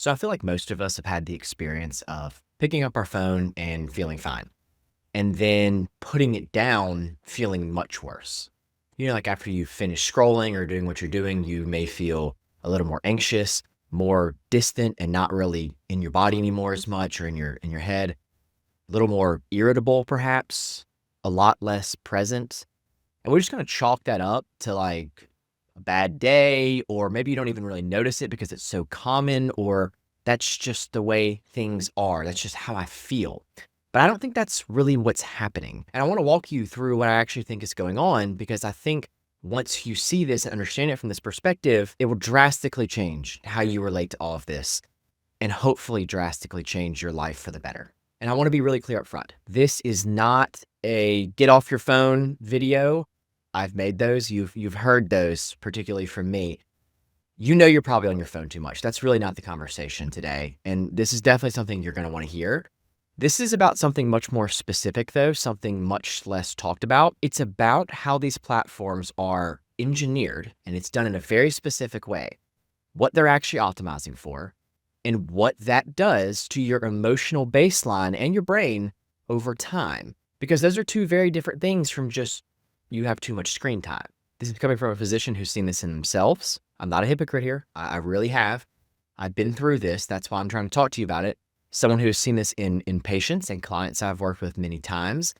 So I feel like most of us have had the experience of picking up our phone and feeling fine, and then putting it down feeling much worse. Like after you finish scrolling or doing what you're doing, you may feel a little more anxious, more distant, and not really in your body anymore as much, or in your head, a little more irritable perhaps, a lot less present. And we're just going to chalk that up to like a bad day, or maybe you don't even really notice it because it's so common, or that's just the way things are. That's just how I feel. But I don't think that's really what's happening. And I want to walk you through what I actually think is going on, because I think once you see this and understand it from this perspective, it will drastically change how you relate to all of this, and hopefully drastically change your life for the better. And I want to be really clear up front. This is not a get off your phone video. I've made those. You've heard those, particularly from me. You're probably on your phone too much. That's really not the conversation today. And this is definitely something you're going to want to hear. This is about something much more specific, though, something much less talked about. It's about how these platforms are engineered, and it's done in a very specific way, what they're actually optimizing for, and what that does to your emotional baseline and your brain over time. Because those are two very different things from just you have too much screen time. This is coming from a physician who's seen this in themselves. I'm not a hypocrite here. I really have. I've been through this. That's why I'm trying to talk to you about it. Someone who has seen this in patients and clients I've worked with many times,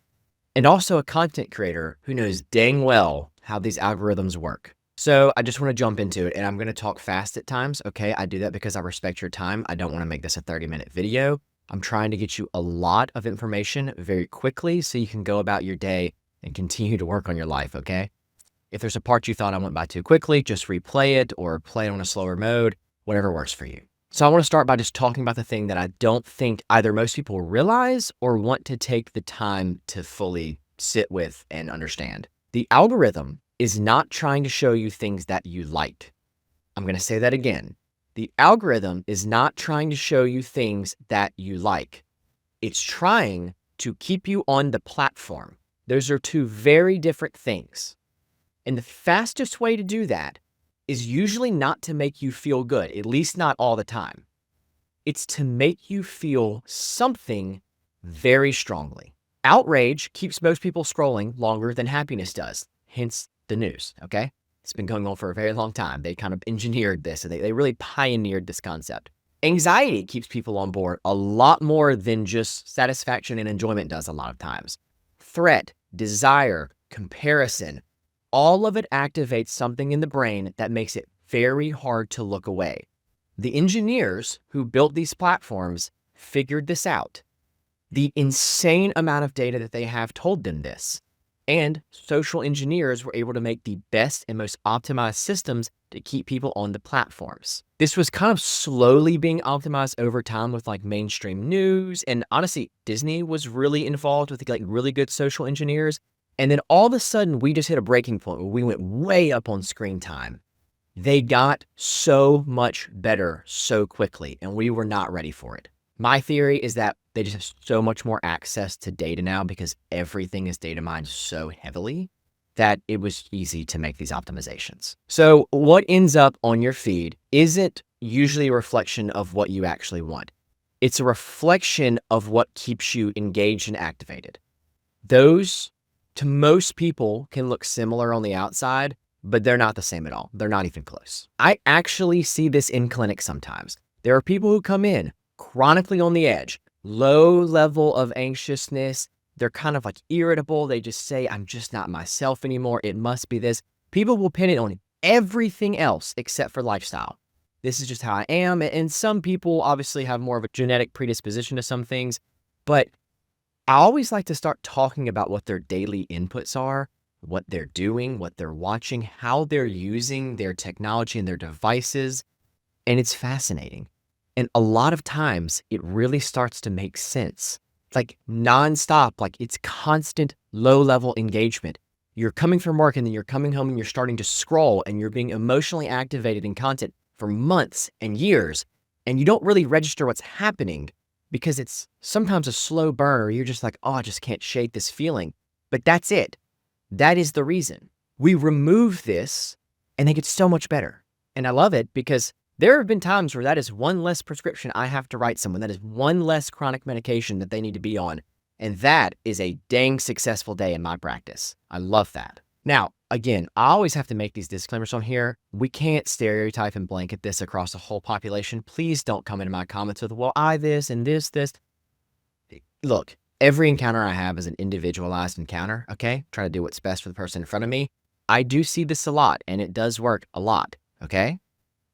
and also a content creator who knows dang well how these algorithms work. So I just want to jump into it, and I'm going to talk fast at times. Okay, I do that because I respect your time. I don't want to make this a 30-minute video. I'm trying to get you a lot of information very quickly so you can go about your day and continue to work on your life, okay? If there's a part you thought I went by too quickly, just replay it or play it on a slower mode, whatever works for you. So I want to start by just talking about the thing that I don't think either most people realize or want to take the time to fully sit with and understand. The algorithm is not trying to show you things that you like. I'm going to say that again. The algorithm is not trying to show you things that you like. It's trying to keep you on the platform. Those are two very different things. And the fastest way to do that is usually not to make you feel good, at least not all the time. It's to make you feel something very strongly. Outrage keeps most people scrolling longer than happiness does, hence the news, okay? It's been going on for a very long time. They kind of engineered this, and they really pioneered this concept. Anxiety keeps people on board a lot more than just satisfaction and enjoyment does a lot of times. Threat, desire, comparison, all of it activates something in the brain that makes it very hard to look away. The engineers who built these platforms figured this out. The insane amount of data that they have told them this. And social engineers were able to make the best and most optimized systems to keep people on the platforms. This was kind of slowly being optimized over time with like mainstream news. And honestly, Disney was really involved with like really good social engineers. And then all of a sudden, we just hit a breaking point where we went way up on screen time. They got so much better so quickly, and we were not ready for it. My theory is that they just have so much more access to data now because everything is data mined so heavily that it was easy to make these optimizations. So what ends up on your feed isn't usually a reflection of what you actually want. It's a reflection of what keeps you engaged and activated. Those, to most people, can look similar on the outside, but they're not the same at all. They're not even close. I actually see this in clinic sometimes. There are people who come in chronically on the edge, low level of anxiousness. They're kind of like irritable. They just say, I'm just not myself anymore. It must be this. People will pin it on everything else except for lifestyle. This is just how I am. And some people obviously have more of a genetic predisposition to some things, but I always like to start talking about what their daily inputs are, what they're doing, what they're watching, how they're using their technology and their devices. And it's fascinating. And a lot of times it really starts to make sense. It's like nonstop, like it's constant low-level engagement. You're coming from work and then you're coming home and you're starting to scroll and you're being emotionally activated in content for months and years. And you don't really register what's happening, because it's sometimes a slow burn, or you're just like, oh, I just can't shake this feeling. But that's it. That is the reason. We remove this and they get so much better. And I love it because There have been times where that is one less prescription I have to write someone. That is one less chronic medication that they need to be on. And that is a dang successful day in my practice. I love that. Now, again, I always have to make these disclaimers on here. We can't stereotype and blanket this across the whole population. Please don't come into my comments with, well, I this and this. Look, every encounter I have is an individualized encounter, okay? Try to do what's best for the person in front of me. I do see this a lot, and it does work a lot, okay?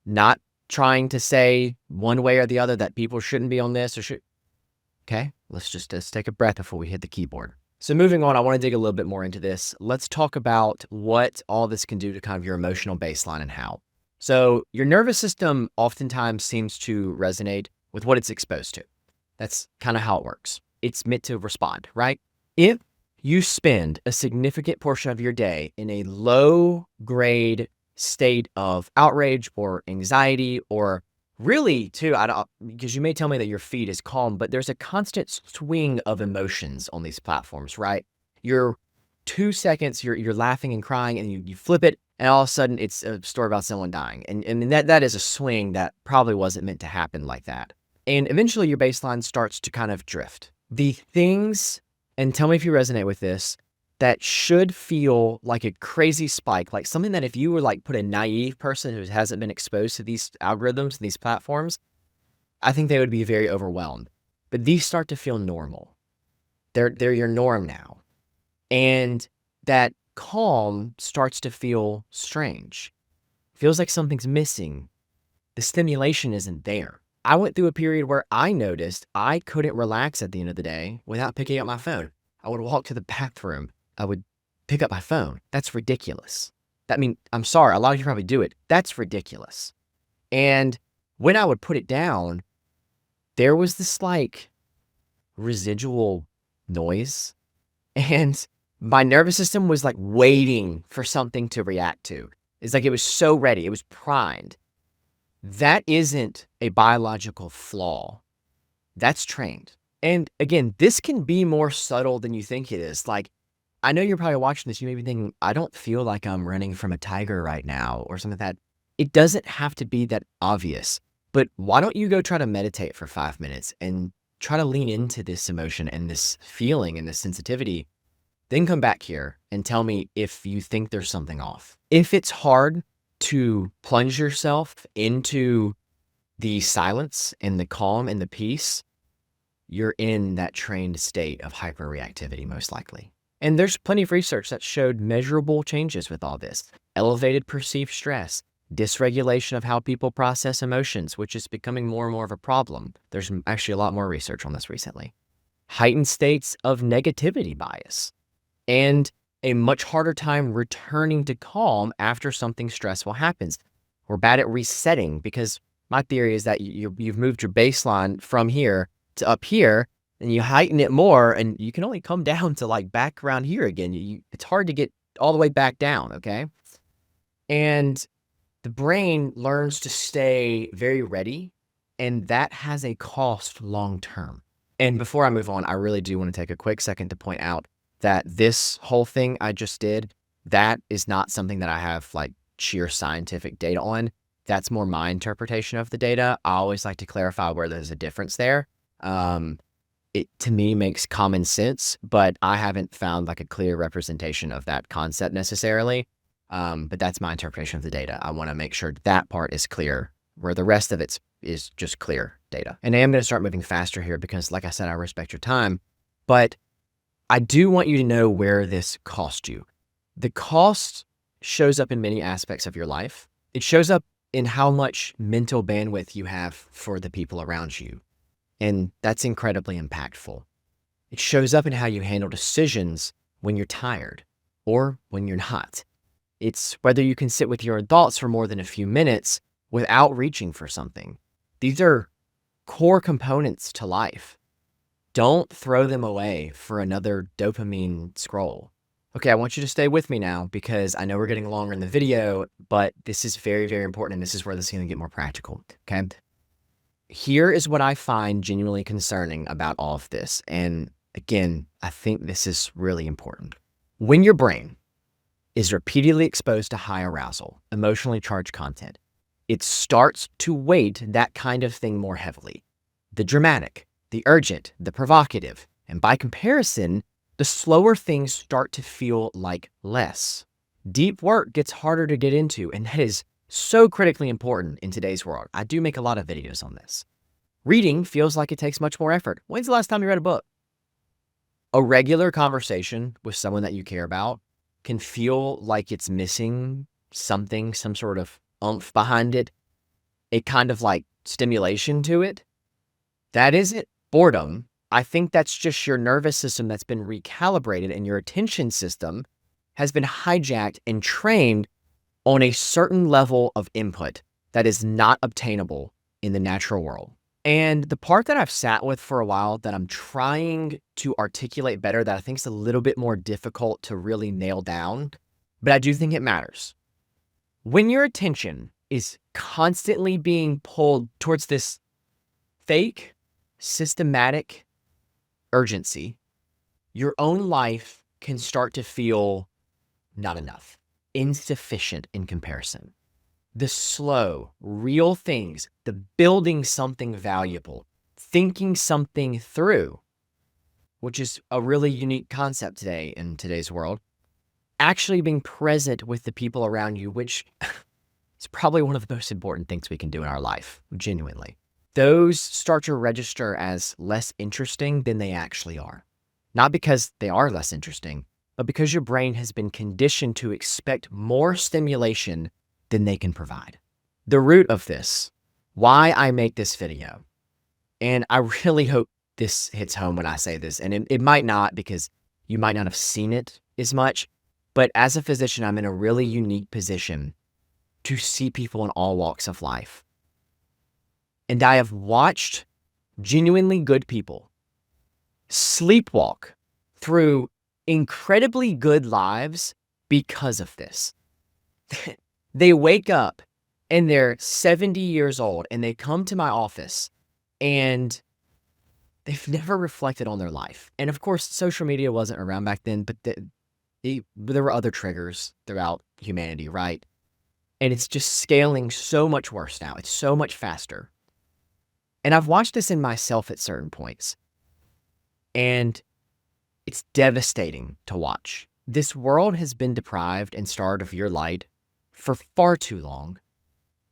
Not trying to say one way or the other that people shouldn't be on this or should. Okay, let's just take a breath before we hit the keyboard. So moving on, I want to dig a little bit more into this. Let's talk about what all this can do to kind of your emotional baseline and how. So your nervous system oftentimes seems to resonate with what it's exposed to. That's kind of how it works. It's meant to respond, right? If you spend a significant portion of your day in a low grade state of outrage or anxiety, or really too, because you may tell me that your feed is calm, but there's a constant swing of emotions on these platforms, right? You're 2 seconds, you're laughing and crying, and you flip it, and all of a sudden it's a story about someone dying. And that is a swing that probably wasn't meant to happen like that. And eventually your baseline starts to kind of drift. The things, and tell me if you resonate with this, that should feel like a crazy spike, like something that if you were like put a naive person who hasn't been exposed to these algorithms, these platforms, I think they would be very overwhelmed. But these start to feel normal. They're your norm now. And that calm starts to feel strange. Feels like something's missing. The stimulation isn't there. I went through a period where I noticed I couldn't relax at the end of the day without picking up my phone. I would walk to the bathroom. I would pick up my phone. That's ridiculous. I'm sorry, a lot of you probably do it. That's ridiculous. And when I would put it down, there was this like residual noise, and my nervous system was like waiting for something to react to. It's like it was so ready. It was primed. That isn't a biological flaw. That's trained. And again, this can be more subtle than you think it is. Like, I know you're probably watching this, you may be thinking, I don't feel like I'm running from a tiger right now or something like that. It doesn't have to be that obvious, but why don't you go try to meditate for 5 minutes and try to lean into this emotion and this feeling and this sensitivity, then come back here and tell me if you think there's something off. If it's hard to plunge yourself into the silence and the calm and the peace, you're in that trained state of hyperreactivity, most likely. And there's plenty of research that showed measurable changes with all this. Elevated perceived stress, dysregulation of how people process emotions, which is becoming more and more of a problem. There's actually a lot more research on this recently. Heightened states of negativity bias, and a much harder time returning to calm after something stressful happens. We're bad at resetting, because my theory is that you've moved your baseline from here to up here, and you heighten it more, and you can only come down to like back around here again. It's hard to get all the way back down, okay? And the brain learns to stay very ready, and that has a cost long term. And before I move on, I really do want to take a quick second to point out that this whole thing I just did, that is not something that I have like sheer scientific data on. That's more my interpretation of the data. I always like to clarify where there's a difference there. It to me makes common sense, but I haven't found like a clear representation of that concept necessarily. But that's my interpretation of the data. I want to make sure that part is clear, where the rest of it is just clear data. And I am going to start moving faster here because, like I said, I respect your time, but I do want you to know where this cost you. The cost shows up in many aspects of your life. It shows up in how much mental bandwidth you have for the people around you. And that's incredibly impactful. It shows up in how you handle decisions when you're tired or when you're not. It's whether you can sit with your thoughts for more than a few minutes without reaching for something. These are core components to life. Don't throw them away for another dopamine scroll. Okay, I want you to stay with me now because I know we're getting longer in the video, but this is very, very important, and this is where this is going to get more practical, okay? Here is what I find genuinely concerning about all of this. And again, I think this is really important. When your brain is repeatedly exposed to high arousal, emotionally charged content, it starts to weight that kind of thing more heavily. The dramatic, the urgent, the provocative, and by comparison, the slower things start to feel like less. Deep work gets harder to get into, and that is so critically important in today's world. I do make a lot of videos on this. Reading feels like it takes much more effort. When's the last time you read a book? A regular conversation with someone that you care about can feel like it's missing something, some sort of oomph behind it, a kind of like stimulation to it. That isn't boredom. I think that's just your nervous system that's been recalibrated, and your attention system has been hijacked and trained on a certain level of input that is not obtainable in the natural world. And the part that I've sat with for a while that I'm trying to articulate better, that I think is a little bit more difficult to really nail down, but I do think it matters. When your attention is constantly being pulled towards this fake, systematic urgency, your own life can start to feel not enough, insufficient in comparison. The slow, real things, the building something valuable, thinking something through, which is a really unique concept today in today's world, actually being present with the people around you, which is probably one of the most important things we can do in our life, genuinely. Those start to register as less interesting than they actually are. Not because they are less interesting, but because your brain has been conditioned to expect more stimulation than they can provide. The root of this, why I make this video, and I really hope this hits home when I say this, and it might not, because you might not have seen it as much, but as a physician, I'm in a really unique position to see people in all walks of life. And I have watched genuinely good people sleepwalk through incredibly good lives because of this. They wake up and they're 70 years old and they come to my office and they've never reflected on their life. And of course, social media wasn't around back then, but there were other triggers throughout humanity, right? And it's just scaling so much worse now. It's so much faster. And I've watched this in myself at certain points. And it's devastating to watch. This world has been deprived and starved of your light for far too long.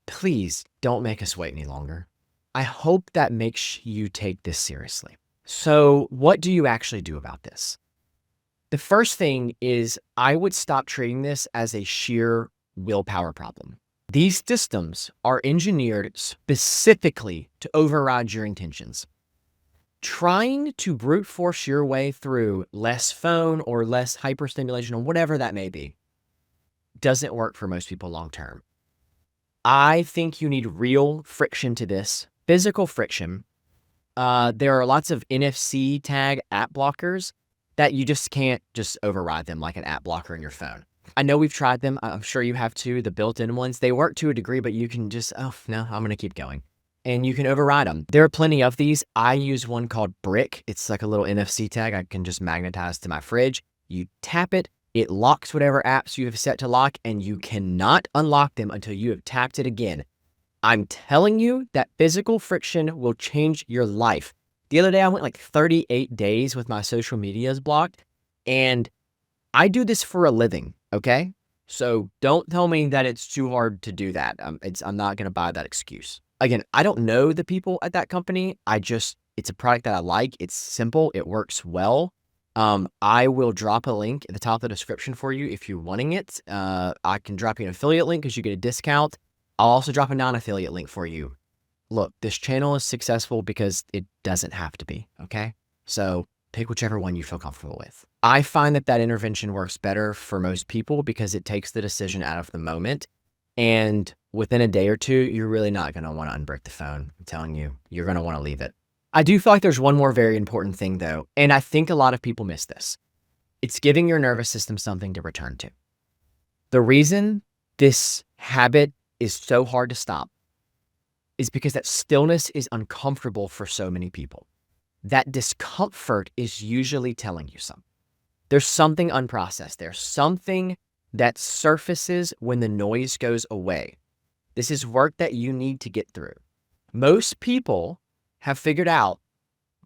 Please don't make us wait any longer. I hope that makes you take this seriously. So what do you actually do about this? The first thing is I would stop treating this as a sheer willpower problem. These systems are engineered specifically to override your intentions. Trying to brute force your way through less phone or less hyperstimulation or whatever that may be doesn't work for most people long term. I think you need real friction to this, physical friction. There are lots of NFC tag app blockers that you just can't just override them like an app blocker in your phone. I know we've tried them. I'm sure you have too, the built-in ones. They work to a degree, but you can just, oh, no, I'm going to keep going. And you can override them. There are plenty of these. I use one called Brick. It's like a little NFC tag I can just magnetize to my fridge. You tap it, it locks whatever apps you have set to lock, and you cannot unlock them until you have tapped it again. I'm telling you that physical friction will change your life. The other day, I went like 38 days with my social medias blocked, and I do this for a living, okay? So don't tell me that it's too hard to do that. I'm not going to buy that excuse. Again, I don't know the people at that company. It's a product that I like. It's simple. It works well. I will drop a link at the top of the description for you if you're wanting it. I can drop you an affiliate link because you get a discount. I'll also drop a non-affiliate link for you. Look, this channel is successful because it doesn't have to be, okay? So pick whichever one you feel comfortable with. I find that intervention works better for most people because it takes the decision out of the moment. And within a day or two, you're really not going to want to unbrick the phone. I'm telling you, you're going to want to leave it. I do feel like there's one more very important thing though, and I think a lot of people miss this. It's giving your nervous system something to return to. The reason this habit is so hard to stop is because that stillness is uncomfortable for so many people. That discomfort is usually telling you something. There's something unprocessed. There's something that surfaces when the noise goes away. This is work that you need to get through. Most people have figured out,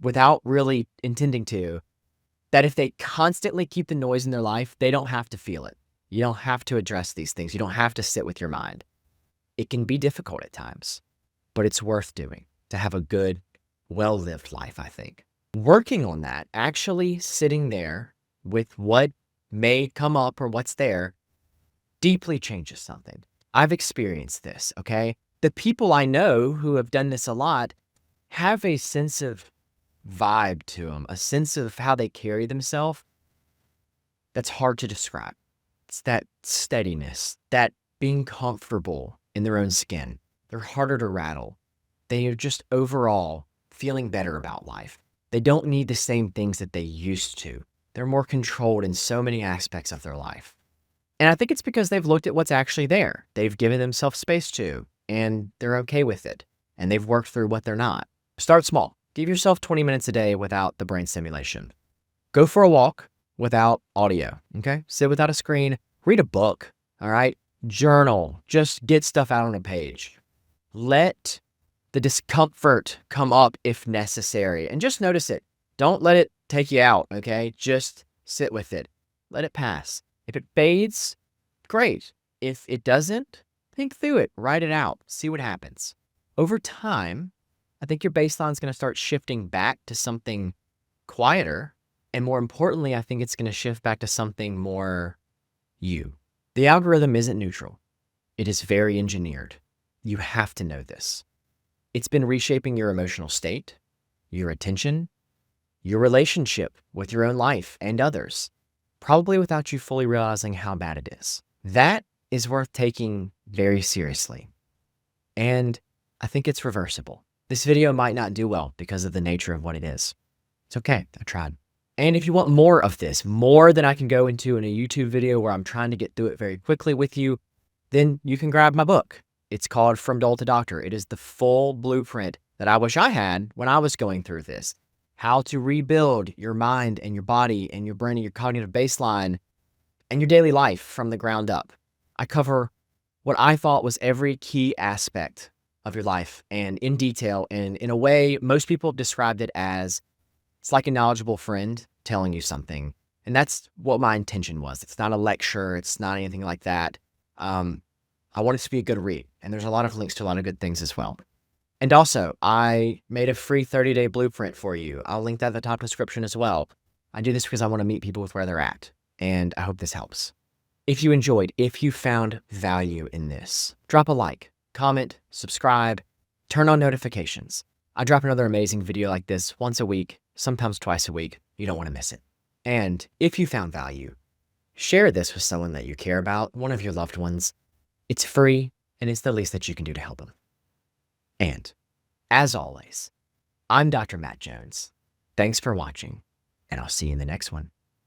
without really intending to, that if they constantly keep the noise in their life, they don't have to feel it. You don't have to address these things. You don't have to sit with your mind. It can be difficult at times, but it's worth doing to have a good, well-lived life, I think. Working on that, actually sitting there with what may come up or what's there, deeply changes something. I've experienced this, okay? The people I know who have done this a lot have a sense of vibe to them, a sense of how they carry themselves that's hard to describe. It's that steadiness, that being comfortable in their own skin. They're harder to rattle. They are just overall feeling better about life. They don't need the same things that they used to. They're more controlled in so many aspects of their life. And I think it's because they've looked at what's actually there. They've given themselves space to, and they're okay with it. And they've worked through what they're not. Start small. Give yourself 20 minutes a day without the brain stimulation. Go for a walk without audio, okay? Sit without a screen. Read a book, all right? Journal. Just get stuff out on a page. Let the discomfort come up if necessary, and just notice it. Don't let it take you out, okay? Just sit with it. Let it pass. If it fades, great. If it doesn't, think through it. Write it out. See what happens. Over time, I think your baseline is going to start shifting back to something quieter. And more importantly, I think it's going to shift back to something more you. The algorithm isn't neutral. It is very engineered. You have to know this. It's been reshaping your emotional state, your attention, your relationship with your own life and others, probably without you fully realizing how bad it is. That is worth taking very seriously. And I think it's reversible. This video might not do well because of the nature of what it is. It's okay, I tried. And if you want more of this, more than I can go into in a YouTube video where I'm trying to get through it very quickly with you, then you can grab my book. It's called From Dull to Doctor. It is the full blueprint that I wish I had when I was going through this. How to rebuild your mind and your body and your brain and your cognitive baseline and your daily life from the ground up. I cover what I thought was every key aspect of your life and in detail, and in a way most people have described it as it's like a knowledgeable friend telling you something. And that's what my intention was. It's not a lecture. It's not anything like that. I want it to be a good read, and there's a lot of links to a lot of good things as well. And also, I made a free 30-day blueprint for you. I'll link that in the top description as well. I do this because I want to meet people with where they're at, and I hope this helps. If you enjoyed, if you found value in this, drop a like, comment, subscribe, turn on notifications. I drop another amazing video like this once a week, sometimes twice a week. You don't want to miss it. And if you found value, share this with someone that you care about, one of your loved ones. It's free, and it's the least that you can do to help them. And, as always, I'm Dr. Matt Jones. Thanks for watching, and I'll see you in the next one.